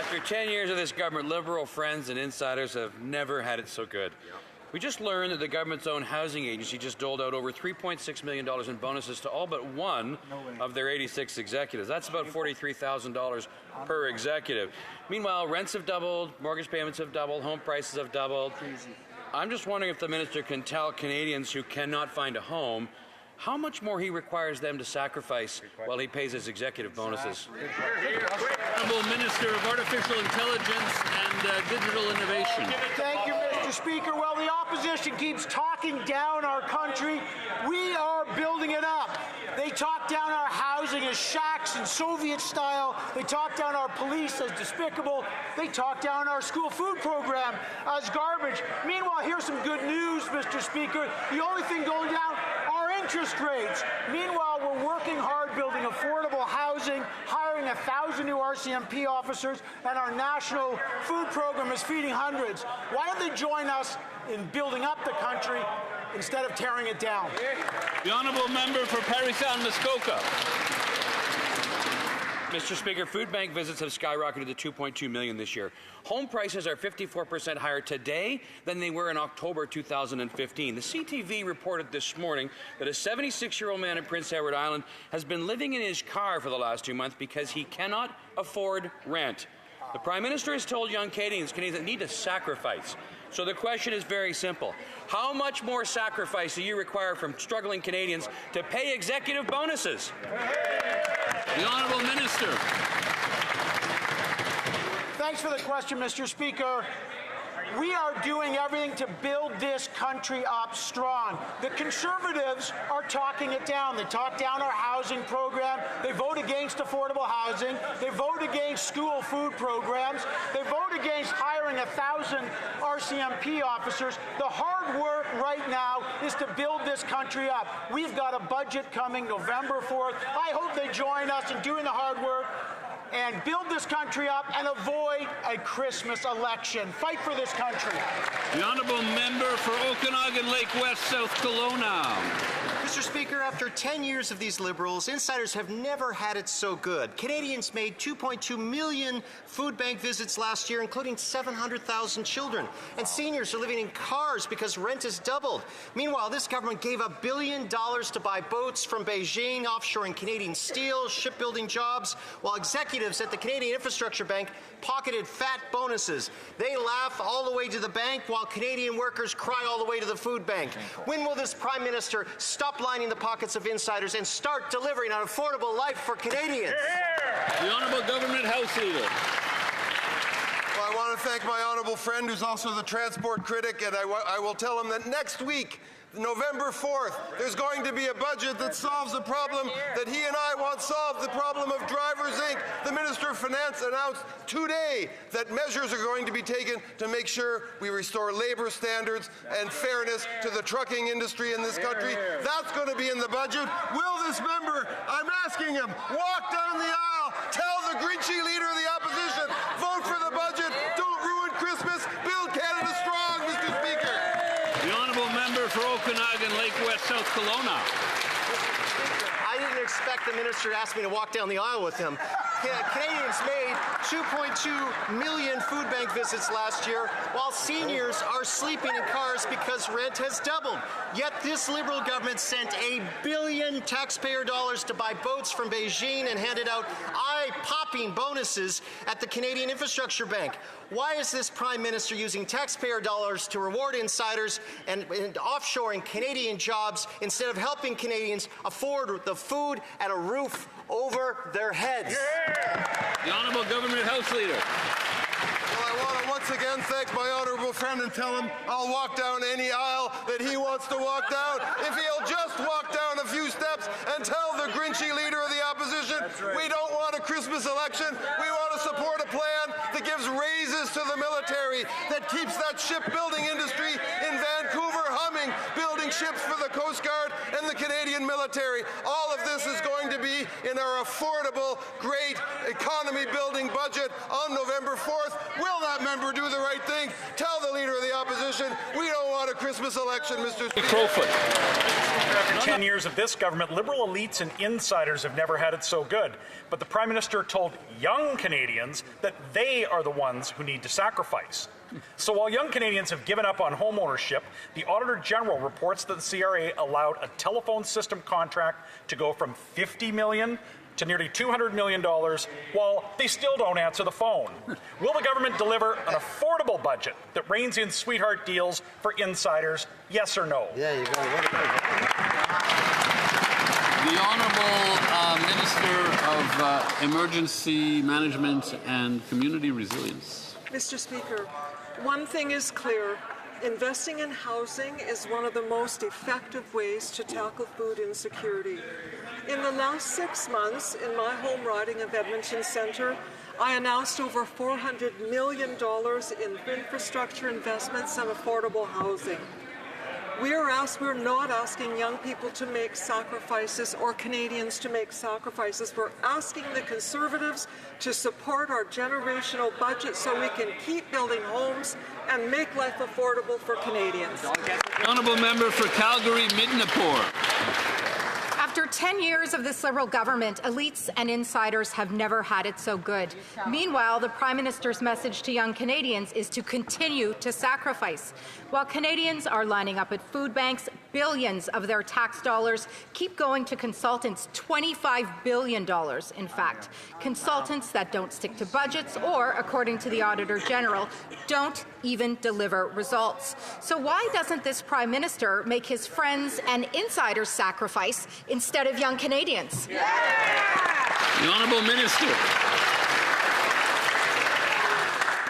After 10 years of this government, Liberal friends and insiders have never had it so good. We just learned that the government's own housing agency just doled out over $3.6 million in bonuses to all but one of their 86 executives. That's about $43,000 per executive. Meanwhile, rents have doubled, mortgage payments have doubled, home prices have doubled. I'm just wondering if the minister can tell Canadians who cannot find a home how much more he requires them to sacrifice while he pays his executive bonuses. Honourable Minister of Artificial Intelligence and Digital Innovation. Thank you, Mr. Speaker. Well, the opposition keeps talking down our country. We are building it up. They talk down our housing as shacks in Soviet style. They talk down our police as despicable. They talk down our school food program as garbage. Meanwhile, here's some good news, Mr. Speaker. The only thing going down are interest rates. Meanwhile, we're working hard building affordable housing, hiring 1,000 new RCMP officers, and our national food program is feeding hundreds. Why don't they join us in building up the country instead of tearing it down? The honourable member for Parry Sound Muskoka. Mr. Speaker, food bank visits have skyrocketed to 2.2 million this year. Home prices are 54% higher today than they were in October 2015. The CTV reported this morning that a 76-year-old man in Prince Edward Island has been living in his car for the last 2 months because he cannot afford rent. The Prime Minister has told young Canadians that need to sacrifice. So the question is very simple. How much more sacrifice do you require from struggling Canadians to pay executive bonuses? The Honourable Minister. Thanks for the question, Mr. Speaker. We are doing everything to build this country up strong. The Conservatives are talking it down. They talk down our housing program. They vote against affordable housing. They vote against school food programs. They vote against hiring 1,000 RCMP officers. The hard work right now is to build this country up. We've got a budget coming November 4th. I hope they join us in doing the hard work and build this country up and avoid a Christmas election. Fight for this country. The honourable member for Okanagan Lake West, South Kelowna. Mr. Speaker, after 10 years of these Liberals, insiders have never had it so good. Canadians made 2.2 million food bank visits last year, including 700,000 children. And seniors are living in cars because rent has doubled. Meanwhile, this government gave $1 billion to buy boats from Beijing, offshoring Canadian steel, shipbuilding jobs, while executives at the Canadian Infrastructure Bank pocketed fat bonuses. They laugh all the way to the bank while Canadian workers cry all the way to the food bank. When will this Prime Minister stop lining the pockets of insiders and start delivering an affordable life for Canadians? The Honourable Government House Leader. Well, I want to thank my honourable friend who's also the transport critic, and I will tell him that next week, November 4th, there's going to be a budget that solves the problem that he and I want solved, the problem of Drivers Inc. The Minister of Finance announced today that measures are going to be taken to make sure we restore labour standards and fairness to the trucking industry in this country. That's going to be in the budget. Will this member, I'm asking him, walk down the aisle, tell the grinchy leader of the opposition, vote for the budget, don't ruin Christmas, build Canada strong, Mr. Speaker. The honourable member for Okanagan Lake West, South Kelowna. I didn't expect the minister to ask me to walk down the aisle with him. Canadians made 2.2 million food bank visits last year, while seniors are sleeping in cars because rent has doubled. Yet this Liberal government sent $1 billion taxpayer dollars to buy boats from Beijing and handed out eye-popping bonuses at the Canadian Infrastructure Bank. Why is this Prime Minister using taxpayer dollars to reward insiders and offshoring Canadian jobs instead of helping Canadians afford the food and a roof over their heads? The Honourable Government House Leader. Well, I want to once again thank my honourable friend and tell him I'll walk down any aisle that he wants to walk down if he'll just walk down a few steps and tell the grinchy leader of the opposition we don't want a Christmas election. We want to support a plan that gives raises to the military, that keeps that shipbuilding industry in Vancouver humming, building ships for the Coast Guard and the Canadian military. All of this is going to be in our affordable, great economy-building budget on November 4th. Will that member do the right thing? Tell the leader of the opposition opposition. We don't want a Christmas election, Mr. Speaker. Crowfoot. After 10 years of this government, Liberal elites and insiders have never had it so good. But the Prime Minister told young Canadians that they are the ones who need to sacrifice. So while young Canadians have given up on home ownership, the Auditor General reports that the CRA allowed a telephone system contract to go from $50 million to nearly $200 million, while they still don't answer the phone. Will the government deliver an affordable budget that reins in sweetheart deals for insiders, yes or no? Yeah, you go. The Honourable Minister of Emergency Management and Community Resilience. Mr. Speaker, one thing is clear. Investing in housing is one of the most effective ways to tackle food insecurity. In the last 6 months, in my home riding of Edmonton Centre, I announced over $400 million in infrastructure investments and affordable housing. We're not asking young people to make sacrifices or Canadians to make sacrifices. We're asking the Conservatives to support our generational budget so we can keep building homes and make life affordable for Canadians. Honourable Member for Calgary-Midnapore. After 10 years of this Liberal government, elites and insiders have never had it so good. Meanwhile, the Prime Minister's message to young Canadians is to continue to sacrifice. While Canadians are lining up at food banks, billions of their tax dollars keep going to consultants, $25 billion, in fact. Consultants that don't stick to budgets or, according to the Auditor General, don't even deliver results. So why doesn't this Prime Minister make his friends and insiders sacrifice instead of young Canadians? The Honourable Minister.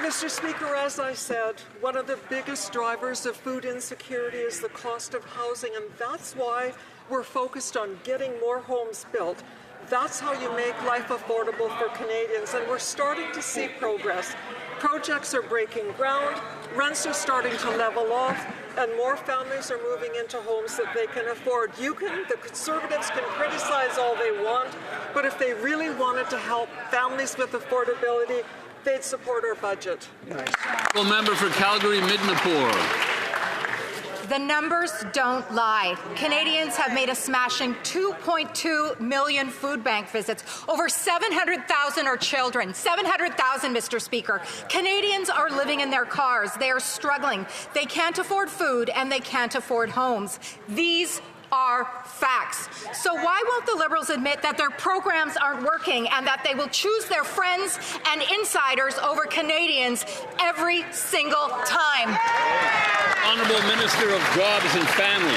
Mr. Speaker, as I said, one of the biggest drivers of food insecurity is the cost of housing, and that's why we're focused on getting more homes built. That's how you make life affordable for Canadians, and we're starting to see progress. Projects are breaking ground, rents are starting to level off, and more families are moving into homes that they can afford. The Conservatives can criticize all they want, but if they really wanted to help families with affordability, they'd support our budget. Honourable Member for Calgary-Midnapore. The numbers don't lie. Canadians have made a smashing 2.2 million food bank visits. Over 700,000 are children. 700,000, Mr. Speaker. Canadians are living in their cars. They are struggling. They can't afford food and they can't afford homes. These are facts. So why won't the Liberals admit that their programs aren't working and that they will choose their friends and insiders over Canadians every single time? Honourable Minister of Jobs and Family.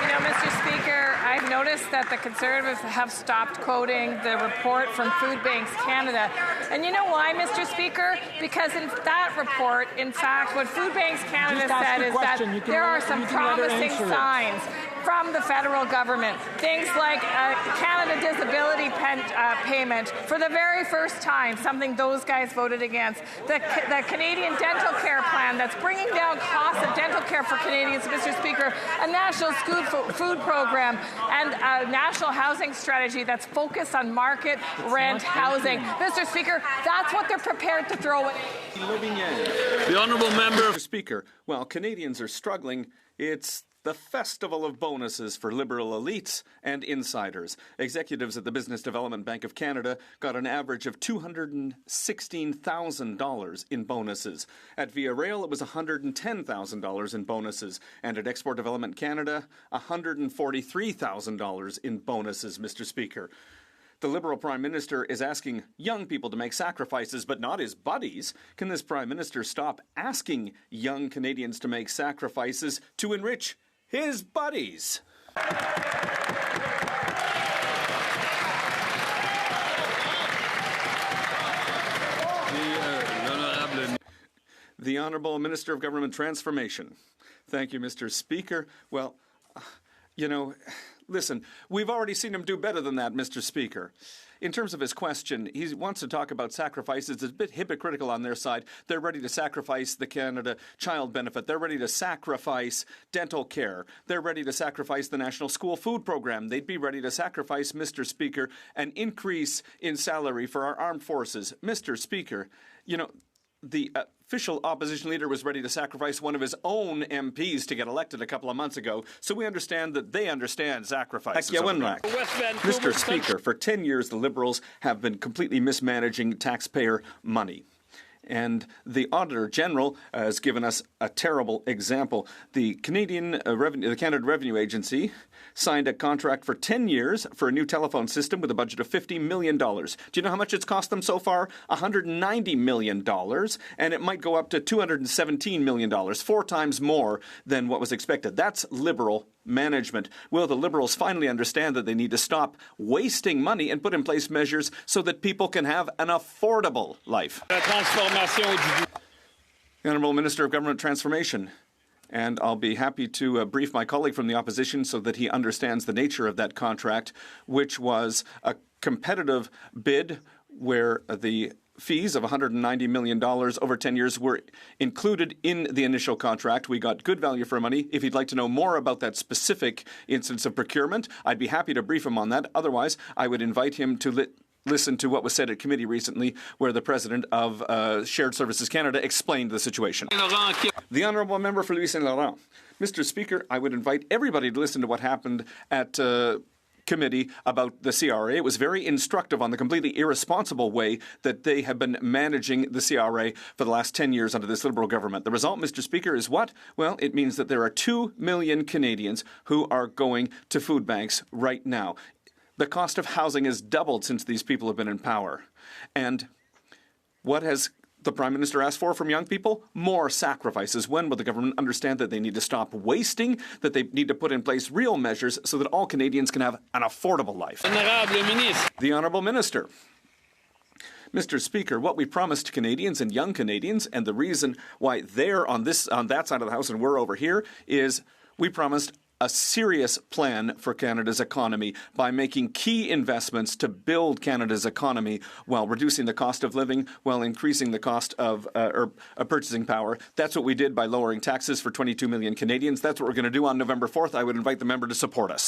You know, Mr. Speaker, I've noticed that the Conservatives have stopped quoting the report from Food Banks Canada. And you know why, Mr. Speaker? Because in that report, in fact, what Food Banks Canada said is that there are some promising signs from the federal government. Things like Canada disability payment for the very first time, something those guys voted against. The Canadian dental care plan that's bringing down costs of dental care for Canadians, Mr. Speaker, a national food program, and a national housing strategy that's focused on market rent housing. Mr. Speaker, that's what they're prepared to throw away. The Honourable Member. Mr. Speaker, while Canadians are struggling, it's the festival of bonuses for Liberal elites and insiders. Executives at the Business Development Bank of Canada got an average of $216,000 in bonuses. At Via Rail, it was $110,000 in bonuses. And at Export Development Canada, $143,000 in bonuses, Mr. Speaker. The Liberal Prime Minister is asking young people to make sacrifices, but not his buddies. Can this Prime Minister stop asking young Canadians to make sacrifices to enrich his buddies? The Honourable Minister of Government Transformation. Thank you, Mr. Speaker. Well, listen, we've already seen him do better than that, Mr. Speaker. In terms of his question, he wants to talk about sacrifices. It's a bit hypocritical on their side. They're ready to sacrifice the Canada Child Benefit. They're ready to sacrifice dental care. They're ready to sacrifice the National School Food Program. They'd be ready to sacrifice, Mr. Speaker, an increase in salary for our armed forces. Mr. Speaker, the official opposition leader was ready to sacrifice one of his own MPs to get elected a couple of months ago, so we understand that they understand sacrifices. Mr. Speaker, for 10 years the Liberals have been completely mismanaging taxpayer money. And the Auditor General has given us a terrible example. The Canada Revenue Agency signed a contract for 10 years for a new telephone system with a budget of $50 million. Do you know how much it's cost them so far? $190 million, and it might go up to $217 million, 4 times more than what was expected. That's Liberal management. Will the Liberals finally understand that they need to stop wasting money and put in place measures so that people can have an affordable life? The Honourable Minister of Government Transformation. And I'll be happy to brief my colleague from the opposition so that he understands the nature of that contract, which was a competitive bid where the fees of $190 million over 10 years were included in the initial contract. We got good value for money. If he'd like to know more about that specific instance of procurement, I'd be happy to brief him on that. Otherwise, I would invite him to listen to what was said at committee recently, where the president of Shared Services Canada explained the situation. The honourable member for Louis Saint Laurent. Mr. Speaker, I would invite everybody to listen to what happened at committee about the CRA. It was very instructive on the completely irresponsible way that they have been managing the CRA for the last 10 years under this Liberal government. The result, Mr. Speaker, is what? Well, it means that there are 2 million Canadians who are going to food banks right now. The cost of housing has doubled since these people have been in power. And what has the Prime Minister asked for from young people? More sacrifices. When will the government understand that they need to stop wasting, that they need to put in place real measures so that all Canadians can have an affordable life? The Honourable Minister. Mr. Speaker, what we promised Canadians and young Canadians, and the reason why they're on that side of the House and we're over here, is we promised a serious plan for Canada's economy by making key investments to build Canada's economy while reducing the cost of living, while increasing the cost of purchasing power. That's what we did by lowering taxes for 22 million Canadians. That's what we're going to do on November 4th. I would invite the member to support us.